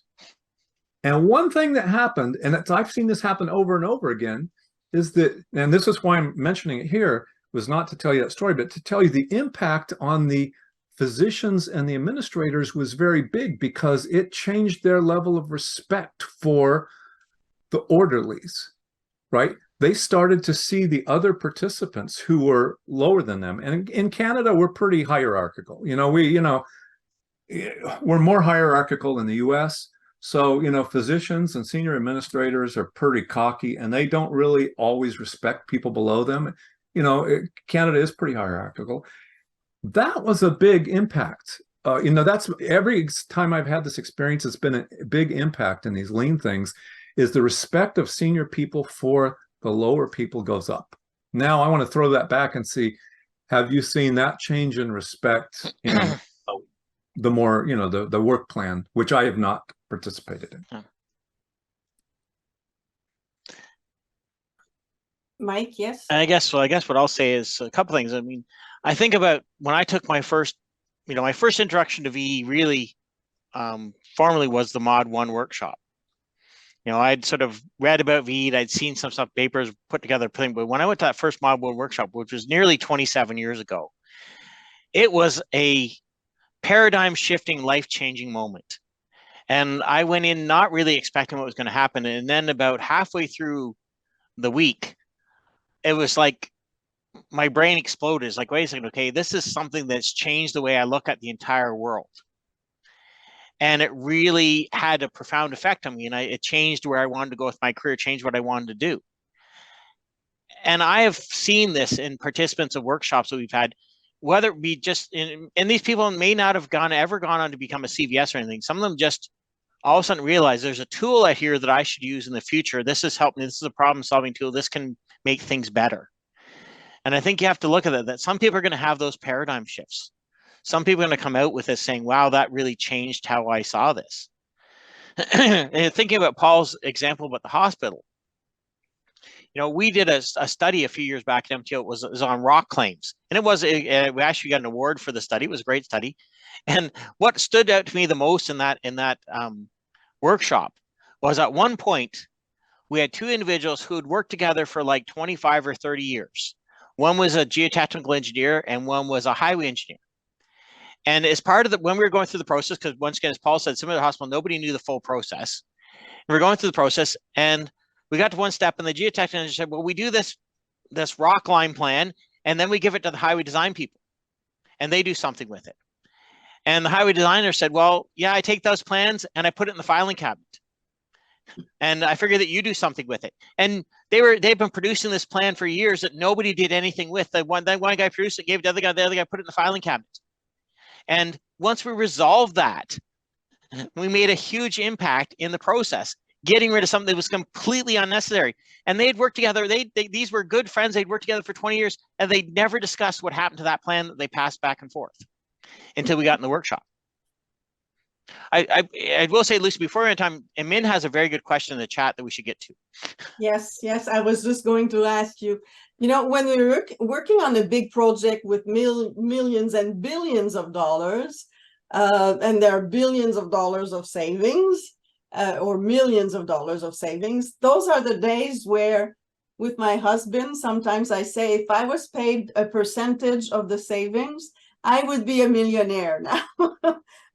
And one thing that happened, and I've seen this happen over and over again, is that, and this is why I'm mentioning it here, was not to tell you that story, but to tell you the impact on the physicians and the administrators was very big, because it changed their level of respect for the orderlies, right? They started to see the other participants who were lower than them. And in Canada, we're pretty hierarchical. We're more hierarchical in the US. So, physicians and senior administrators are pretty cocky, and they don't really always respect people below them. Canada is pretty hierarchical. That was a big impact. That's every time I've had this experience, it's been a big impact in these lean things, is the respect of senior people for the lower people goes up. Now I want to throw that back and see, have you seen that change in respect in the more, the work plan, which I have not participated in. Mike, yes. I guess what I'll say is a couple things. I mean, I think about when I took my first introduction to VE really formally was the Mod 1 workshop. I'd sort of read about VE, I'd seen some stuff, papers put together, but when I went to that first Mod 1 workshop, which was nearly 27 years ago, it was a paradigm shifting, life-changing moment. And I went in not really expecting what was going to happen. And then about halfway through the week, it was like my brain exploded. It's like, wait a second, okay, this is something that's changed the way I look at the entire world. And it really had a profound effect on me. And it changed where I wanted to go with my career, changed what I wanted to do. And I have seen this in participants of workshops that we've had, whether it be just and these people may not have ever gone on to become a CVS or anything. Some of them just all of a sudden realize there's a tool out here that I should use in the future. This has helped me. This is a problem solving tool. This can make things better. And I think you have to look at that some people are going to have those paradigm shifts. some people are going to come out with this saying, wow, that really changed how I saw this. And thinking about Paul's example about the hospital, you know, we did a study a few years back at MTO. It was on rock claims, and we actually got an award for the study. It was a great study. And what stood out to me the most in that workshop was, at one point we had two individuals who had worked together for like 25 or 30 years. One was a geotechnical engineer and one was a highway engineer. And as part of when we were going through the process, because once again, as Paul said, some of the hospital, nobody knew the full process. We were going through the process, and we got to one step, and the geotechnical engineer said, well, we do this rock line plan, and then we give it to the highway design people, and they do something with it. And the highway designer said, well, yeah, I take those plans and I put it in the filing cabinet. And I figure that you do something with it. And they've been producing this plan for years that nobody did anything with. That one guy produced it, gave it to the other guy put it in the filing cabinet. And once we resolved that, we made a huge impact in the process, getting rid of something that was completely unnecessary. And they'd worked together. These were good friends. They'd worked together for 20 years, and they never discussed what happened to that plan that they passed back and forth until we got in the workshop. I will say, Lucie, before we have time, Min has a very good question in the chat that we should get to. Yes, I was just going to ask you, you know, when we're working on a big project with millions and billions of dollars, and there are billions of dollars of savings, or millions of dollars of savings, those are the days where, with my husband, sometimes I say, if I was paid a percentage of the savings, I would be a millionaire now.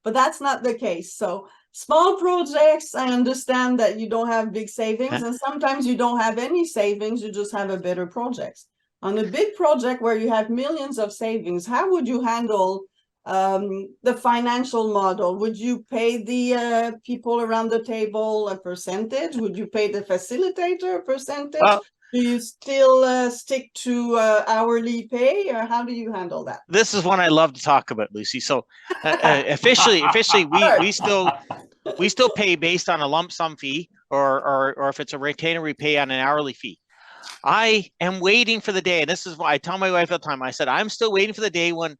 But that's not the case. So small projects, I understand that you don't have big savings, and sometimes you don't have any savings, you just have a better project. On a big project where you have millions of savings, how would you handle the financial model? Would you pay the people around the table a percentage? Would you pay the facilitator a percentage? Do you still stick to hourly pay, or how do you handle that? This is one I love to talk about, Lucie. So officially, we still pay based on a lump sum fee, or if it's a retainer, we pay on an hourly fee. I am waiting for the day, and this is why I tell my wife all the time. I said, I'm still waiting for the day when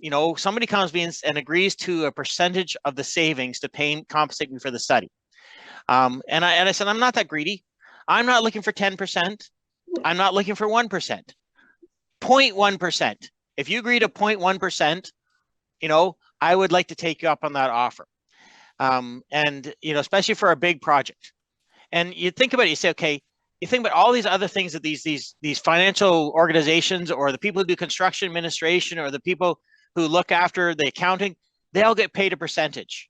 you know, somebody comes to me and agrees to a percentage of the savings to compensate me for the study. And I said, I'm not that greedy. I'm not looking for 10%. I'm not looking for 1%. 0.1%. If you agree to 0.1%, you know, I would like to take you up on that offer. And, you know, especially for a big project. And you think about it, you say, okay, you think about all these other things that these financial organizations, or the people who do construction administration, or the people who look after the accounting, they all get paid a percentage.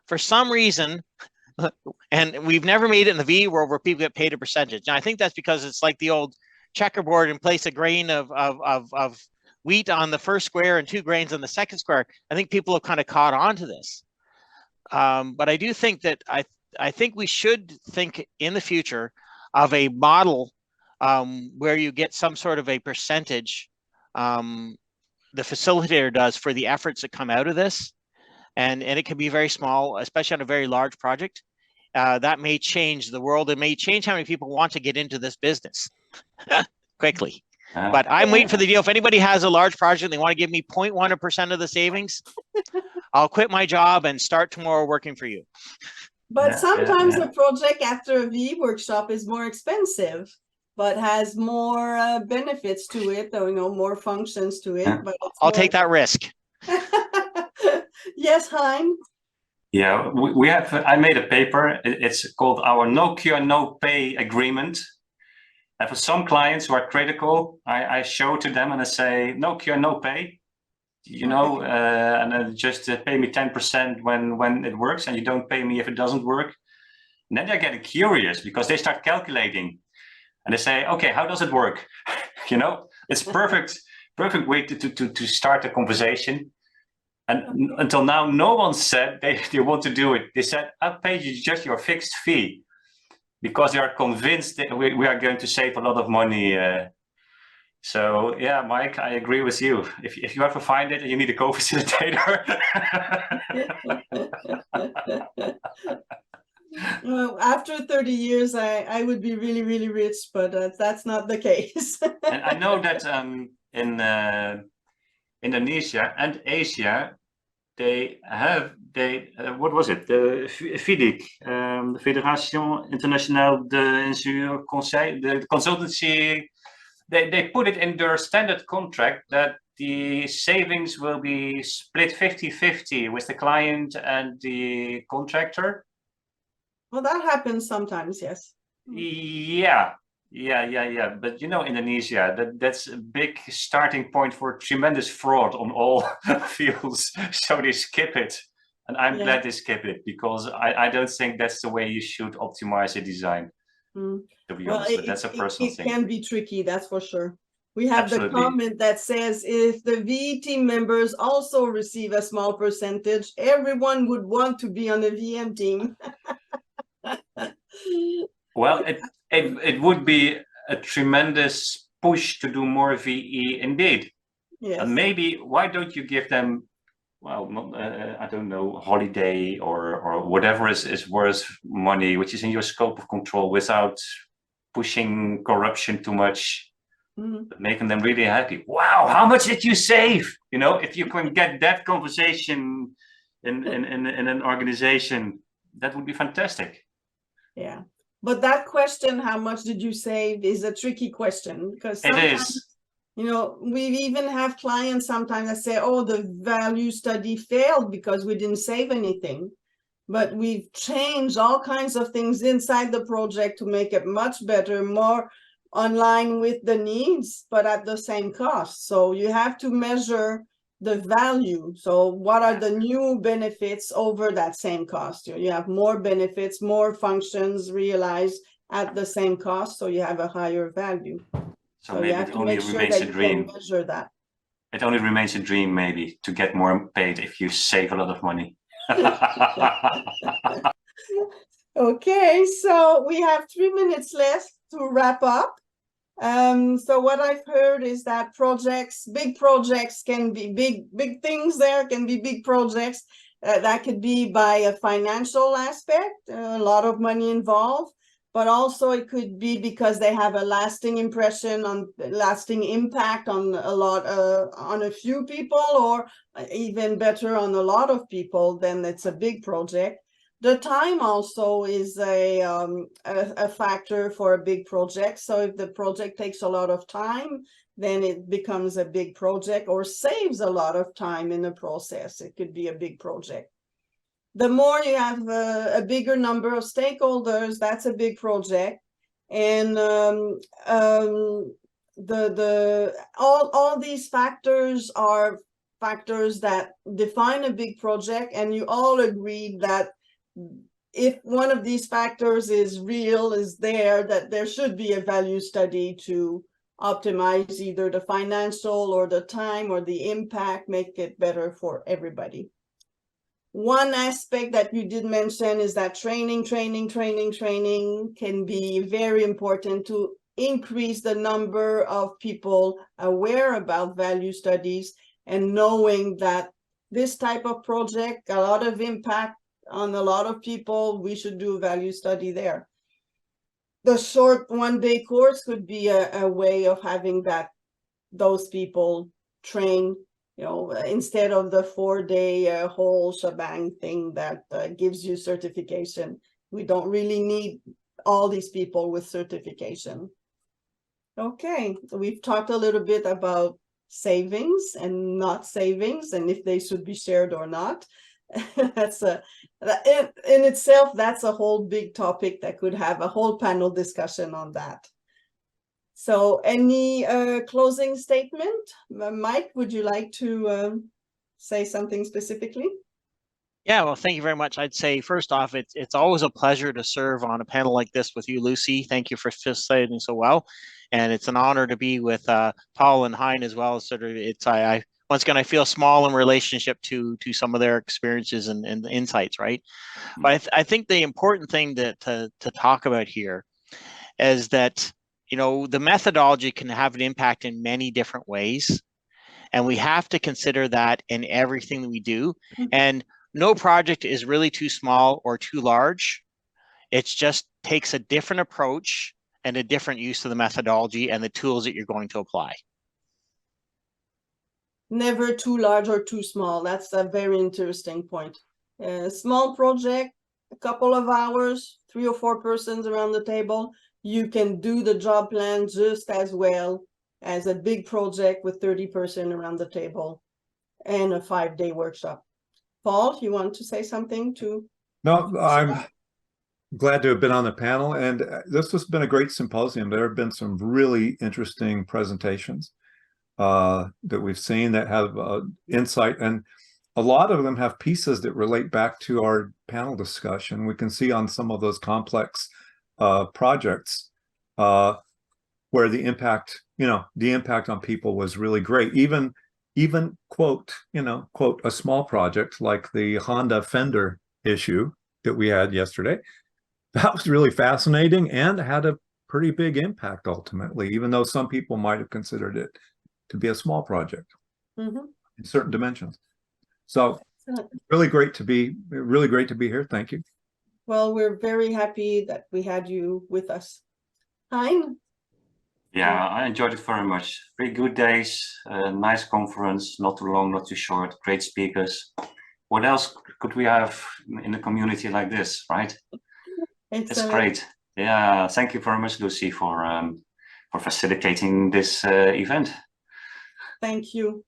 For some reason, and we've never made it in the V world where people get paid a percentage. And I think that's because it's like the old checkerboard, and place a grain of wheat on the first square and 2 grains on the second square. I think people have kind of caught on to this. But I do think that I think we should think in the future of a model where you get some sort of a percentage the facilitator does for the efforts that come out of this. And it can be very small, especially on a very large project. That may change the world. It may change how many people want to get into this business quickly. But I'm waiting for the deal. If anybody has a large project and they want to give me 0.1% of the savings, I'll quit my job and start tomorrow working for you. But sometimes a project after a V workshop is more expensive, but has more benefits to it, or, you know, more functions to it. But I'll take that risk. Yes, Hein. Yeah, we have. I made a paper. It's called our No Cure No Pay Agreement. And for some clients who are critical, I show to them and I say, no cure, no pay. You know, and then just pay me 10% when it works, and you don't pay me if it doesn't work. And then they're getting curious because they start calculating, and they say, okay, how does it work? You know, it's perfect way to start a conversation. And until now, no one said they want to do it. They said, I'll pay you just your fixed fee, because they are convinced that we are going to save a lot of money. So yeah, Mike, I agree with you. If you ever find it and you need a co-facilitator. Well, after 30 years, I would be really, really rich, but that's not the case. And I know that in Indonesia and Asia, what was it? The FIDIC, the Fédération Internationale d'Ingénieurs Conseil, the consultancy. They put it in their standard contract that the savings will be split 50-50 with the client and the contractor. Well, that happens sometimes, yes. Yeah. But you know, Indonesia, that's a big starting point for tremendous fraud on all fields. So they skip it. And I'm glad they skip it, because I don't think that's the way you should optimize a design. To be honest, but that's a personal thing. It can be tricky, that's for sure. We have Absolutely. the comment that says if the VE team members also receive a small percentage, everyone would want to be on the VM team. Well, it would be a tremendous push to do more VE indeed. Yes. And maybe why don't you give them, well, I don't know, holiday or whatever is worth money, which is in your scope of control, without pushing corruption too much, but making them really happy. Wow, how much did you save? You know, if you can get that conversation in an organization, that would be fantastic. Yeah, but that question, how much did you save, is a tricky question, because it is. You know, we even have clients sometimes that say, oh, the value study failed because we didn't save anything. But we've changed all kinds of things inside the project to make it much better, more online with the needs, but at the same cost. So you have to measure the value. So what are the new benefits over that same cost? You have more benefits, more functions realized at the same cost, so you have a higher value. So you maybe have it to only make sure remains that a you can dream. measure that. It only remains a dream, maybe, to get more paid if you save a lot of money. Okay, so we have 3 minutes left to wrap up. So what I've heard is that big projects can be big things. There can be big projects that could be by a financial aspect, a lot of money involved, but also it could be because they have a lasting impact on a few people, or even better, on a lot of people. Then it's a big project. The time also is a factor for a big project. So if the project takes a lot of time, then it becomes a big project, or saves a lot of time in the process. It could be a big project. The more you have a bigger number of stakeholders, that's a big project. And all these factors are factors that define a big project, and you all agree that if one of these factors is there, that there should be a value study to optimize either the financial or the time or the impact, make it better for everybody. One aspect that you did mention is that training can be very important to increase the number of people aware about value studies, and knowing that this type of project, a lot of impact on a lot of people, we should do a value study there. The short one-day course could be a way of having those people train, you know, instead of the 4-day whole shebang thing that gives you certification. We don't really need all these people with certification. Okay, so we've talked a little bit about savings and not savings, and if they should be shared or not. That's in itself, that's a whole big topic that could have a whole panel discussion on that. So any closing statement? Mike, would you like to say something specifically? Yeah, well, thank you very much. I'd say, first off, it's always a pleasure to serve on a panel like this with you, Lucie. Thank you for facilitating so well. And it's an honor to be with Paul and Hein as well. Sort of, I once again, I feel small in relationship to some of their experiences and insights, right? But I think the important thing to talk about here is that, you know, the methodology can have an impact in many different ways, and we have to consider that in everything that we do. And no project is really too small or too large. It just takes a different approach and a different use of the methodology and the tools that you're going to apply. never too large or too small. That's a very interesting point. A small project, a couple of hours, 3 or 4 persons around the table, you can do the job plan just as well as a big project with 30 persons around the table and a 5-day workshop. Paul, you want to say something to? No, I'm glad to have been on the panel, and this has been a great symposium. There have been some really interesting presentations that we've seen that have insight, and a lot of them have pieces that relate back to our panel discussion. We can see on some of those complex projects where the impact, the impact on people was really great. Even quote, quote, a small project like the Honda fender issue that we had yesterday, that was really fascinating and had a pretty big impact ultimately, even though some people might have considered it to be a small project in certain dimensions. So really great to be here. Thank you. Well, we're very happy that we had you with us. Hein? Yeah, I enjoyed it very much. 3 good days, nice conference, not too long, not too short, great speakers. What else could we have in a community like this, right? It's great. Yeah, thank you very much, Lucie, for facilitating this event. Thank you.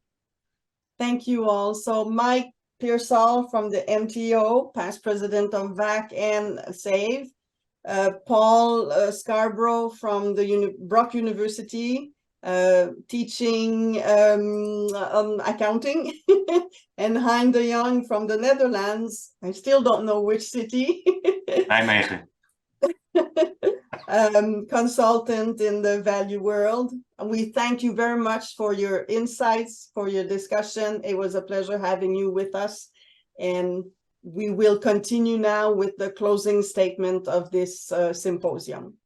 Thank you all. So Mike Pearsall from the MTO, past president of VAC and SAVE. Paul Scarbrough from the Brock University, teaching accounting, and Hein De Jong from the Netherlands. I still don't know which city. Nijmegen. Consultant in the value world. And we thank you very much for your insights, for your discussion. It was a pleasure having you with us. And we will continue now with the closing statement of this symposium.